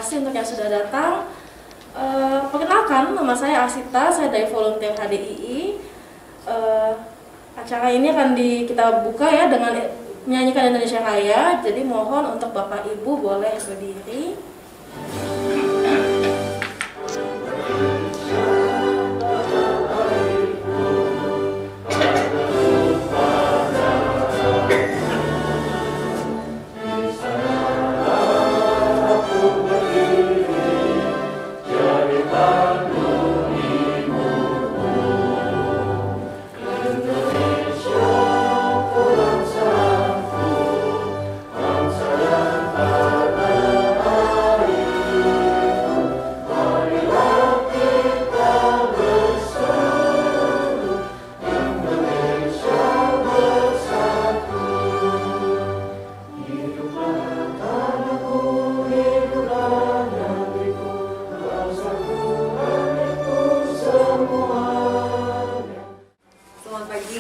kasih untuk yang sudah datang. Perkenalkan, nama saya Asita, saya dari volunteer HDII. Acara ini akan kita buka ya dengan menyanyikan Indonesia Raya. Jadi mohon untuk Bapak Ibu boleh berdiri.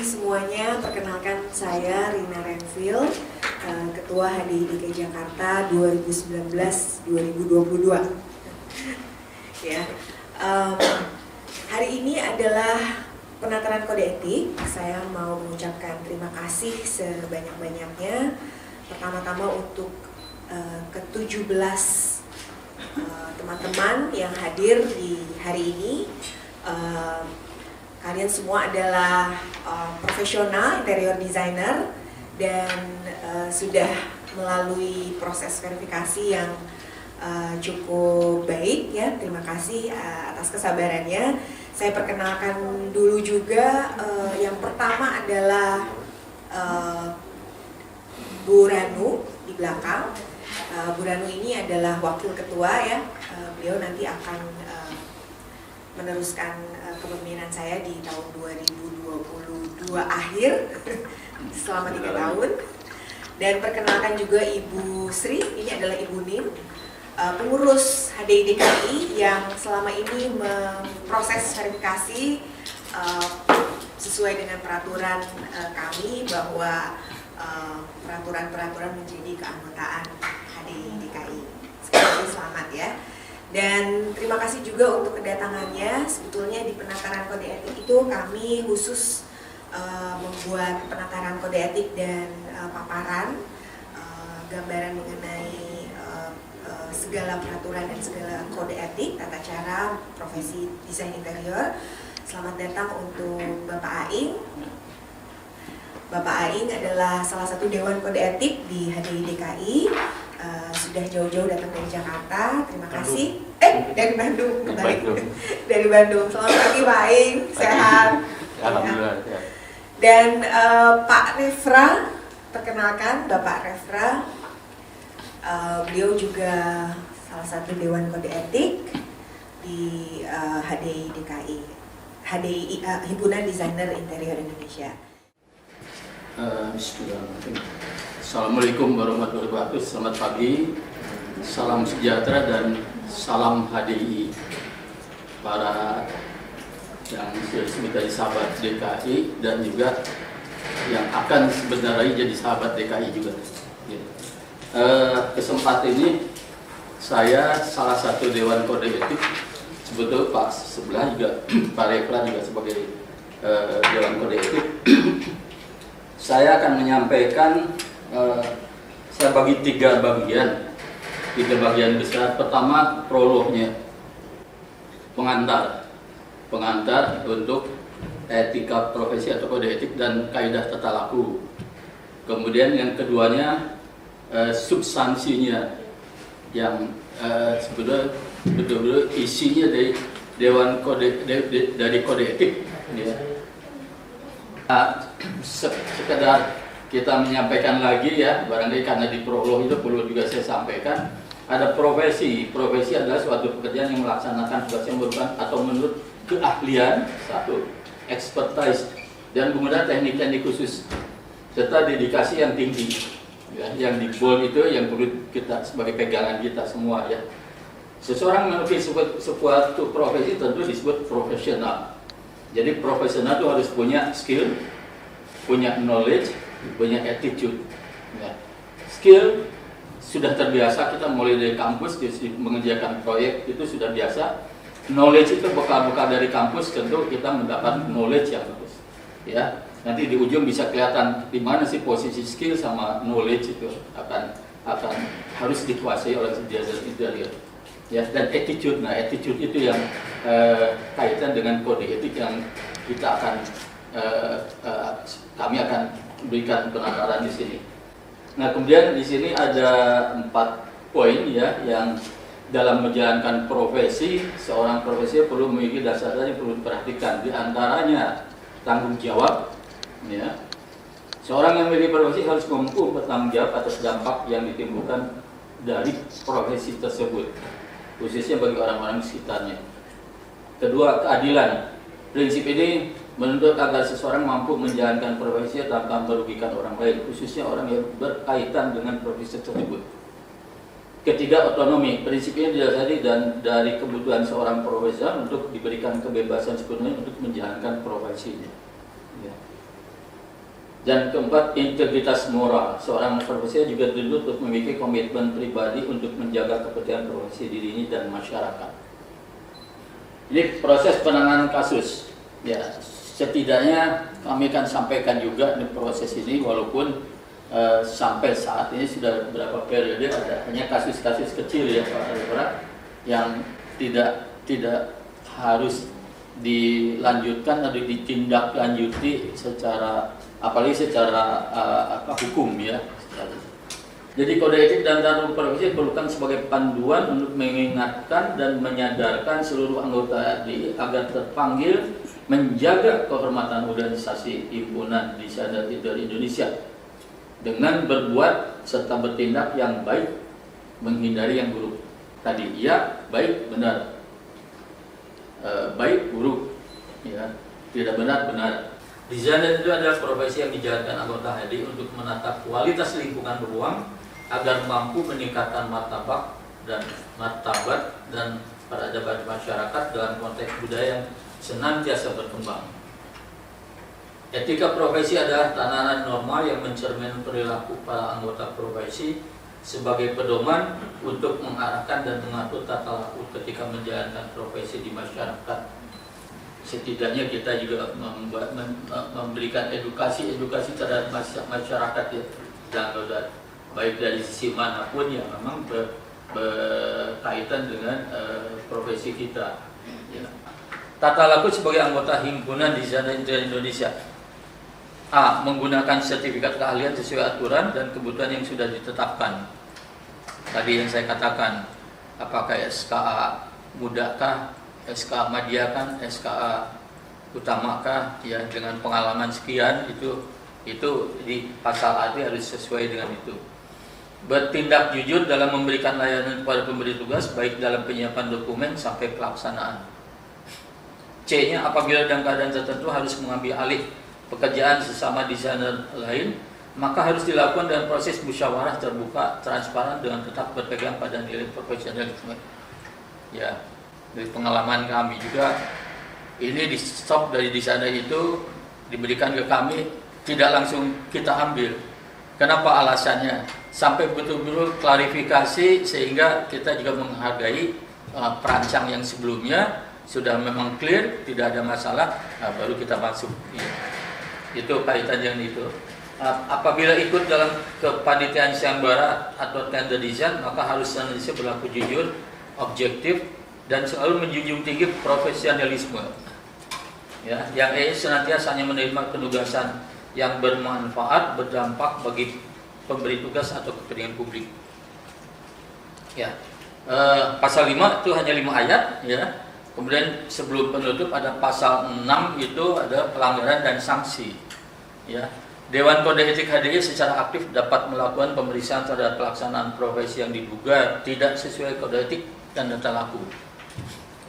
Semuanya, perkenalkan saya Rina Renville, Ketua HDII DKI Jakarta 2019-2022. Ya, hari ini adalah penataran kode etik. Saya mau mengucapkan terima kasih sebanyak-banyaknya. Pertama-tama untuk ke-17 teman-teman yang hadir di hari ini. Kalian semua adalah profesional interior designer dan sudah melalui proses verifikasi yang cukup baik ya. Terima kasih atas kesabarannya. Saya perkenalkan dulu juga, yang pertama adalah Bu Ranu di belakang. Bu Ranu ini adalah wakil ketua ya. Beliau nanti akan meneruskan kepemimpinan saya di tahun 2022 akhir selama 3 tahun. Dan perkenalkan juga Ibu Sri, ini adalah Ibu Nin, pengurus HDII DKI yang selama ini memproses verifikasi sesuai dengan peraturan kami bahwa peraturan-peraturan menjadi keanggotaan HDII DKI. Sekali lagi selamat ya. Dan terima kasih juga untuk kedatangannya. Sebetulnya di penataran kode etik itu kami khusus membuat penataran kode etik dan paparan gambaran mengenai segala peraturan dan segala kode etik, tata cara profesi desain interior. Selamat datang untuk Bapak Aing. Bapak Aing adalah salah satu dewan kode etik di HDII DKI. Sudah jauh-jauh datang dari Jakarta, terima kasih. Dari Bandung, kembali dari Bandung. Selamat pagi Pak Aing, sehat. Alhamdulillah. Ya. Dan Pak Refra, perkenalkan Bapak Refra. Beliau juga salah satu dewan kode etik di HDII DKI, HDII Himpunan Desainer Interior Indonesia. Bismillahirrahmanirrahim. Assalamualaikum warahmatullahi wabarakatuh. Selamat pagi, salam sejahtera dan salam HDII. Para yang sudah sebagai sahabat DKI dan juga yang akan sebentar lagi jadi sahabat DKI juga. Kesempatan ini saya salah satu dewan kode etik. Sebetulnya Pak sebelah juga Pak Refra juga sebagai dewan kode etik. Saya akan menyampaikan, saya bagi tiga bagian besar. Pertama, prolognya, pengantar untuk etika profesi atau kode etik dan kaidah tata laku. Kemudian yang keduanya, substansinya yang sebetulnya betul-betul isinya dari dewan kode dari kode etik. Ya. Sekedar kita menyampaikan lagi ya, barangkali karena di prolog itu perlu juga saya sampaikan, ada profesi adalah suatu pekerjaan yang melaksanakan tugas yang merupakan atau menurut keahlian, satu, expertise, dan kemudian teknik-teknik khusus serta dedikasi yang tinggi ya, yang di bold itu yang perlu kita sebagai pegangan kita semua ya. Seseorang memiliki suatu profesi tentu disebut profesional. Jadi profesional itu harus punya skill, punya knowledge, punya attitude. Ya. Skill sudah terbiasa, kita mulai dari kampus mengerjakan proyek itu sudah biasa. Knowledge itu bekal-bekal dari kampus, tentu kita mendapat knowledge yang bagus. Ya, nanti di ujung bisa kelihatan di mana sih posisi skill sama knowledge itu akan harus dikuasai oleh sendiri. Ya, dan attitude, attitude itu yang kaitan dengan kode etik yang kita akan kami akan berikan penataran di sini. Nah, kemudian di sini ada 4 poin ya yang dalam menjalankan profesi, seorang profesi perlu memiliki dasar-dasar yang perlu diperhatikan. Di antaranya tanggung jawab. Ya. Seorang yang memiliki profesi harus mampu bertanggung jawab atas dampak yang ditimbulkan dari profesi tersebut, khususnya bagi orang-orang di sekitarnya. Kedua, keadilan. Prinsip ini menuntut agar seseorang mampu menjalankan profesi tanpa merugikan orang lain, khususnya orang yang berkaitan dengan profesi tersebut. Ketiga, otonomi. Prinsip ini didasari dari kebutuhan seorang profesional untuk diberikan kebebasan sepenuhnya untuk menjalankan profesinya. Ya. Dan keempat, integritas moral. Seorang profesional juga dituntut untuk memiliki komitmen pribadi untuk menjaga kepentingan profesi dirinya dan masyarakat. Ini proses penanganan kasus. Ya, setidaknya kami akan sampaikan juga di proses ini, walaupun sampai saat ini sudah beberapa periode ada hanya kasus-kasus kecil ya Pak, yang tidak harus dilanjutkan atau ditindaklanjuti secara apalagi secara hukum ya. Jadi kode etik dan tata profesi diperlukan sebagai panduan untuk mengingatkan dan menyadarkan seluruh anggota TNI agar terpanggil menjaga kehormatan organisasi himpunan desainer dari Indonesia dengan berbuat serta bertindak yang baik, menghindari yang buruk. Tadi iya, baik, benar, baik, buruk, ya, tidak benar, benar. Desainer itu adalah profesi yang dijalankan anggota HDI untuk menata kualitas lingkungan ruang agar mampu meningkatkan martabat dan peradaban masyarakat dalam konteks budaya yang senantiasa berkembang. Etika profesi adalah tatanan norma yang mencerminkan perilaku para anggota profesi sebagai pedoman untuk mengarahkan dan mengatur tata laku ketika menjalankan profesi di masyarakat. Setidaknya kita juga memberikan edukasi terhadap masyarakat ya, dan baik dari sisi manapun yang memang berkaitan dengan profesi kita. Ya. Tata laku sebagai anggota himpunan desainer Indonesia. A. Menggunakan sertifikat keahlian sesuai aturan dan kebutuhan yang sudah ditetapkan. Tadi yang saya katakan, apakah SKA mudakah, SKA madiakah, SKA utamakah, ya dengan pengalaman sekian itu di pasal A harus sesuai dengan itu. Bertindak jujur dalam memberikan layanan kepada pemberi tugas baik dalam penyiapan dokumen sampai pelaksanaan. C-nya apabila dalam keadaan tertentu harus mengambil alih pekerjaan sesama desainer lain, maka harus dilakukan dengan proses musyawarah terbuka, transparan dengan tetap berpegang pada nilai profesionalisme. Ya, dari pengalaman kami juga, ini di stop dari desainer itu diberikan ke kami, tidak langsung kita ambil. Kenapa alasannya? Sampai betul-betul klarifikasi sehingga kita juga menghargai perancang yang sebelumnya sudah memang clear, tidak ada masalah, baru kita masuk. Ya. Itu kaitan yang itu. Apabila ikut dalam kepanitiaan sayembara atau tender desain, maka harus senantiasa berlaku jujur, objektif, dan selalu menjunjung tinggi profesionalisme. Ya, yang senantiasa hanya menerima penugasan yang bermanfaat, berdampak bagi pemberi tugas atau kepentingan publik. Ya, pasal 5 itu hanya 5 ayat, ya. Kemudian sebelum penutup ada pasal 6 itu ada pelanggaran dan sanksi. Ya. Dewan Kode Etik HDI secara aktif dapat melakukan pemeriksaan terhadap pelaksanaan profesi yang diduga tidak sesuai kode etik dan tata laku.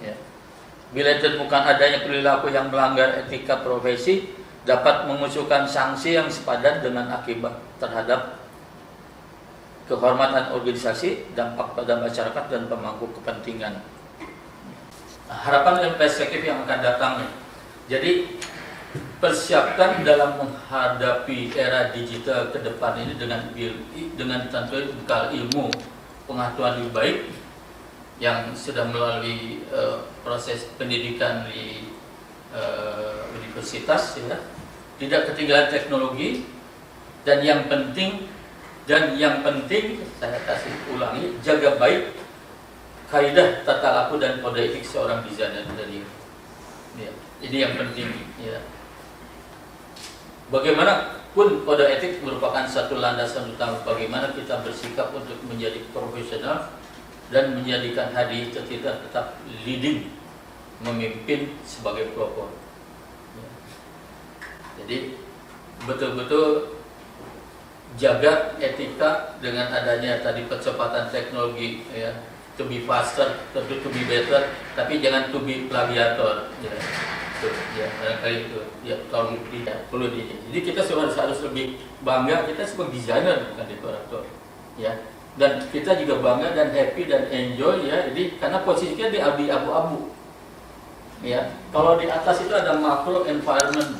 Ya. Bila ditemukan adanya perilaku yang melanggar etika profesi, dapat mengusulkan sanksi yang sepadan dengan akibat terhadap kehormatan organisasi, dampak pada masyarakat dan pemangku kepentingan. Harapan dan perspektif yang akan datang. Jadi persiapkan dalam menghadapi era digital ke depan ini dengan tentu bekal ilmu pengetahuan lebih baik yang sudah melalui proses pendidikan di universitas, ya, tidak ketinggalan teknologi, dan yang penting saya kasih ulangi, jaga baik kaidah tata laku dan kode etik seorang desainer tadi. Ya, ini yang penting, ya. Bagaimanapun kode etik merupakan satu landasan utama bagaimana kita bersikap untuk menjadi profesional dan menjadikan hadi kita tetap leading, memimpin sebagai pelopor. Ya. Jadi betul-betul jaga etika dengan adanya tadi percepatan teknologi, ya, to be faster, tentu to be better, tapi jangan to be plagiator, ya. Itu, ya, barangkali itu, ya, kalau tidak perlu di. Jadi kita harus lebih bangga, kita sebagai desainer bukan dekorator, ya. Dan kita juga bangga dan happy dan enjoy, ya. Jadi karena posisinya di abu-abu, ya. Kalau di atas itu ada macro environment,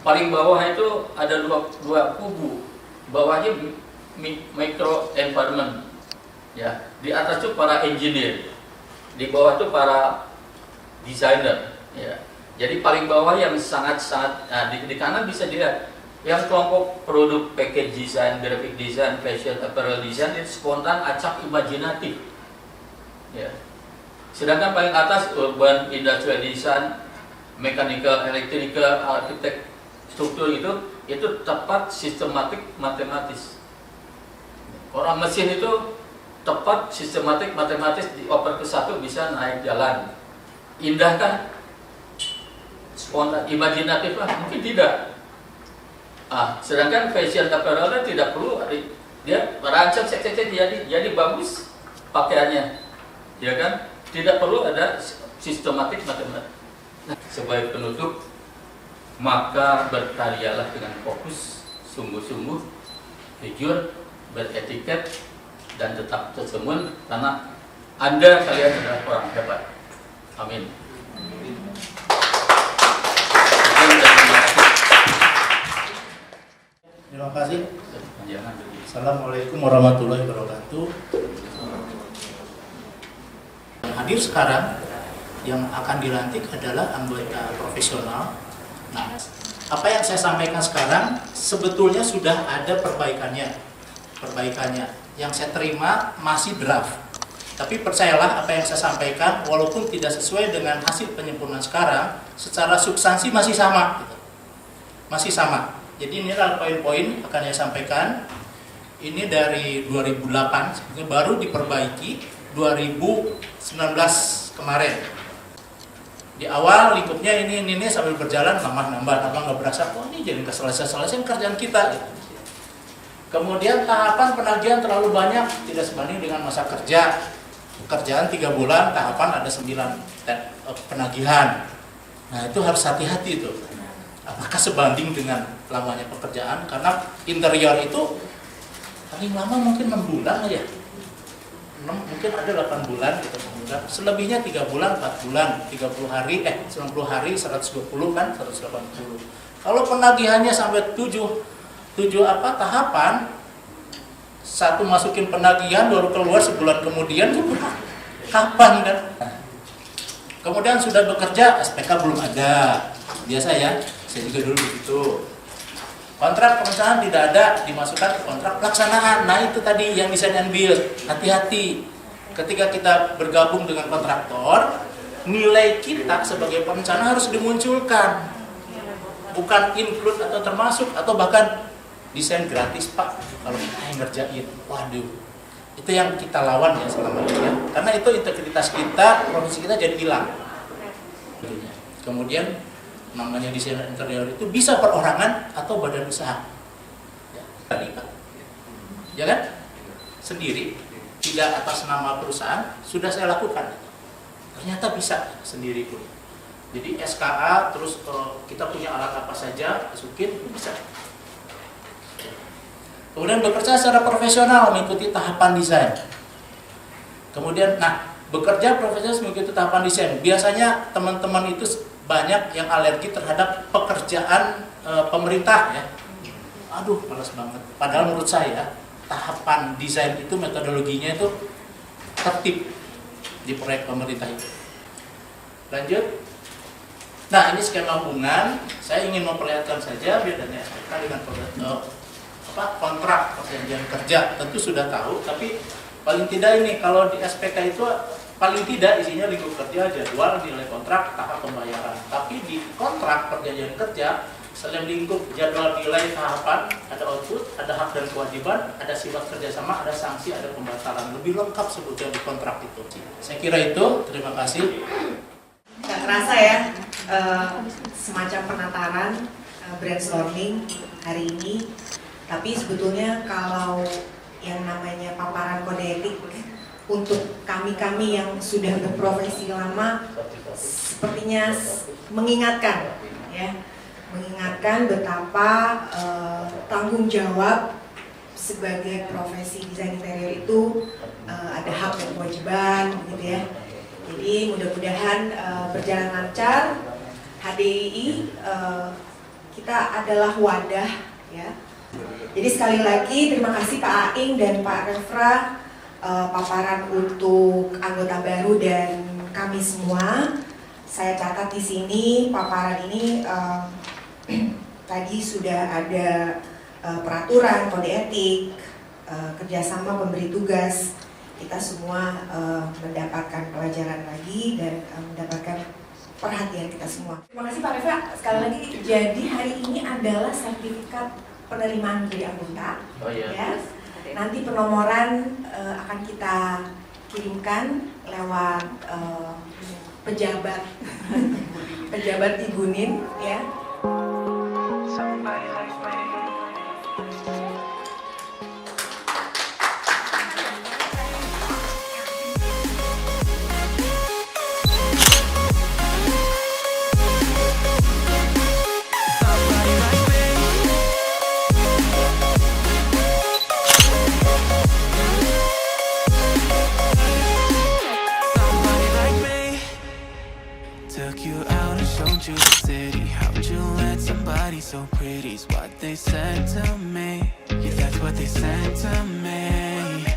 paling bawah itu ada dua kubu, bawahnya micro environment, ya. Di atas itu para engineer, di bawah itu para desainer, ya. Jadi paling bawah yang sangat-sangat, nah, di kanan bisa dilihat yang kelompok produk package design, graphic design, fashion apparel design itu spontan, acak, imajinatif, ya. Sedangkan paling atas urban industrial design, mechanical, electrical, arsitek, struktur itu tepat, sistematik, matematis. Orang mesin itu tepat, sistematik, matematis, dioper ke satu bisa naik jalan. Indah kan? Spontan, imajinatif lah? Mungkin tidak. Sedangkan fashion apparel tidak perlu, dia merancang jadi bagus pakaiannya, ya kan? Tidak perlu ada sistematik, matematik. Sebagai penutup, maka berkaryalah dengan fokus, sungguh-sungguh, jujur, beretiket, dan tetap tersemun, karena kalian adalah orang hebat. Amin. Terima kasih. Assalamualaikum warahmatullahi wabarakatuh. Yang hadir sekarang yang akan dilantik adalah anggota profesional. Nah, apa yang saya sampaikan sekarang sebetulnya sudah ada perbaikannya. Yang saya terima masih draft. Tapi percayalah, apa yang saya sampaikan walaupun tidak sesuai dengan hasil penyempurnaan sekarang, secara substansi masih sama, gitu. Masih sama. Jadi ini adalah poin-poin akan saya sampaikan. Ini dari 2008, baru diperbaiki 2019 kemarin. Di awal lingkupnya ini sambil berjalan nambah nggak berasa, oh ini jadi keselesaian kerjaan kita, gitu. Kemudian tahapan penagihan terlalu banyak, tidak sebanding dengan masa kerja. Pekerjaan 3 bulan, tahapan ada 9 penagihan. Nah itu harus hati-hati itu. Apakah sebanding dengan lamanya pekerjaan? Karena interior itu paling lama mungkin 6 bulan aja. Mungkin ada 8 bulan gitu. Selebihnya 3 bulan, 4 bulan, 30 hari, 90 hari, 120 kan, 180. Kalau penagihannya sampai 7 tahapan, satu masukin penagihan baru keluar sebulan kemudian, kapan kan? Kemudian sudah bekerja, SPK belum ada. Biasa ya, saya juga dulu begitu. Kontrak pemesanan tidak ada, dimasukkan ke kontrak pelaksanaan. Nah itu tadi yang design and build. Hati-hati ketika kita bergabung dengan kontraktor, nilai kita sebagai perencana harus dimunculkan, bukan include atau termasuk, atau bahkan desain gratis Pak kalau kita yang ngerjain. Waduh, itu yang kita lawan ya selama ini ya. Karena itu integritas kita, profesi kita jadi hilang. Kemudian namanya desain interior itu bisa perorangan atau badan usaha. Ya, tadi Pak. Ya kan? Sendiri, tidak atas nama perusahaan, sudah saya lakukan. Ternyata bisa sendiri pun. Jadi SKA, terus kita punya alat apa saja, masukin, bisa. Kemudian bekerja secara profesional mengikuti tahapan desain. Kemudian, bekerja profesional mengikuti tahapan desain. Biasanya teman-teman itu banyak yang alergi terhadap pekerjaan pemerintah ya. Aduh, males banget. Padahal menurut saya tahapan desain itu metodologinya itu tertib di proyek pemerintah itu. Lanjut. Nah, ini skema hubungan. Saya ingin memperlihatkan saja bedanya SPK dengan kontrak perjanjian kerja. Tentu sudah tahu, tapi paling tidak ini kalau di SPK itu paling tidak isinya lingkup kerja, jadwal, nilai kontrak, tahap pembayaran. Tapi di kontrak perjanjian kerja selain lingkup jadwal, nilai, tahapan, ada output, ada hak dan kewajiban, ada sifat kerjasama, ada sanksi, ada pembatalan. Lebih lengkap sebutnya di kontrak itu. Saya kira itu. Terima kasih. Nggak terasa ya, semacam penataran, brainstorming hari ini. Tapi sebetulnya kalau yang namanya paparan kode etik untuk kami-kami yang sudah berprofesi lama, sepertinya mengingatkan ya, mengingatkan betapa tanggung jawab sebagai profesi desain interior itu ada hak dan kewajiban gitu ya. Jadi mudah-mudahan berjalan lancar. HDII kita adalah wadah ya. Jadi sekali lagi terima kasih Pak Aing dan Pak Refra paparan untuk anggota baru dan kami semua. Saya catat di sini paparan ini tadi sudah ada peraturan kode etik, kerjasama pemberi tugas. Kita semua mendapatkan pelajaran lagi dan mendapatkan perhatian kita semua. Terima kasih Pak Reva. Sekali lagi, jadi hari ini adalah sertifikat penerimaan menjadi anggota. Oh iya. Ya. Nanti penomoran akan kita kirimkan lewat pejabat pejabat Ibu Nin ya. Took you out and showed you the city. How'd you let somebody so pretty's what they said to me? Yeah, that's what they said to me.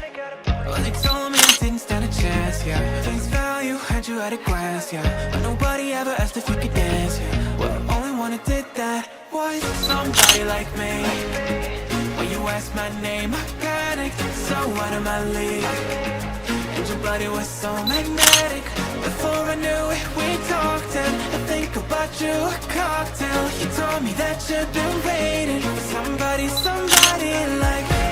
Well, they told me I didn't stand a chance, yeah. Face value, had you at a glance, yeah. But nobody ever asked if you could dance, yeah. Well, only one who did that was somebody like me. When you asked my name, I panicked, so out of my league. And your body was so magnetic. Before I knew it, we talked and I think about you, a cocktail. You told me that you've been waiting for somebody like me.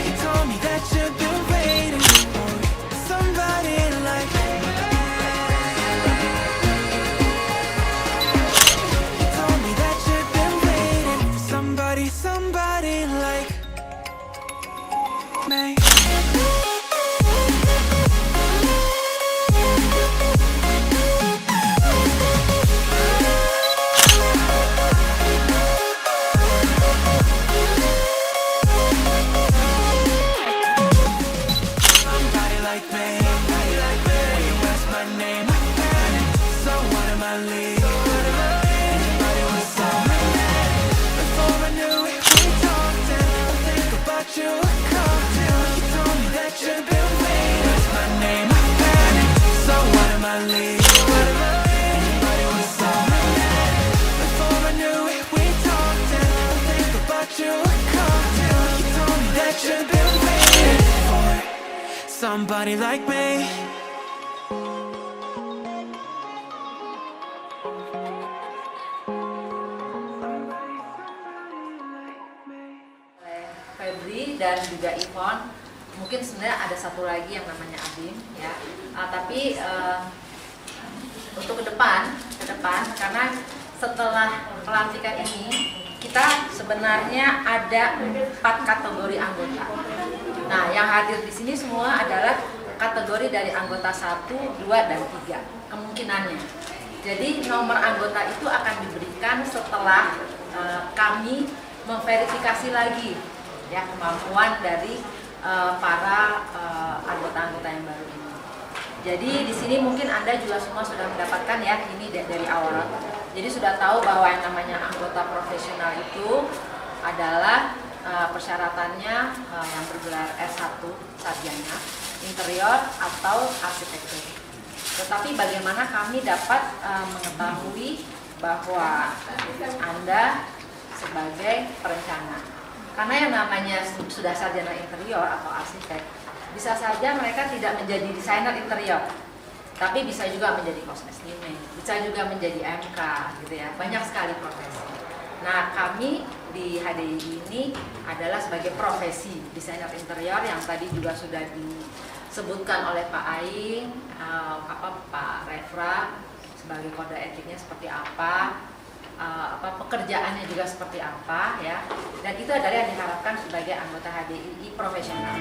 You told me that you've been waiting for somebody like me. You told me that you've been waiting for somebody like me. Somebody like me. Febri dan juga Ivon, mungkin sebenarnya ada satu lagi yang namanya Abim ya. Tapi untuk ke depan karena setelah pelantikan ini kita sebenarnya ada 4 kategori anggota. Nah, yang hadir di sini semua adalah kategori dari anggota 1, 2, dan 3 kemungkinannya. Jadi nomor anggota itu akan diberikan setelah kami memverifikasi lagi ya kemampuan dari para anggota-anggota yang baru ini. Jadi di sini mungkin Anda juga semua sudah mendapatkan ya ini dari awal. Jadi sudah tahu bahwa yang namanya anggota profesional itu adalah persyaratannya yang bergelar S1 sarjana interior atau arsitektur. Tetapi bagaimana kami dapat mengetahui bahwa Anda sebagai perencana? Karena yang namanya sudah sarjana interior atau arsitek, bisa saja mereka tidak menjadi desainer interior, tapi bisa juga menjadi cost estimate, bisa juga menjadi MK, gitu ya. Banyak sekali profesi. Nah, kami di HDI ini adalah sebagai profesi desainer interior yang tadi juga sudah disebutkan oleh Pak Aing, Pak Refra sebagai kode etiknya seperti apa, pekerjaannya juga seperti apa ya. Dan itu adalah yang diharapkan sebagai anggota HDI profesional.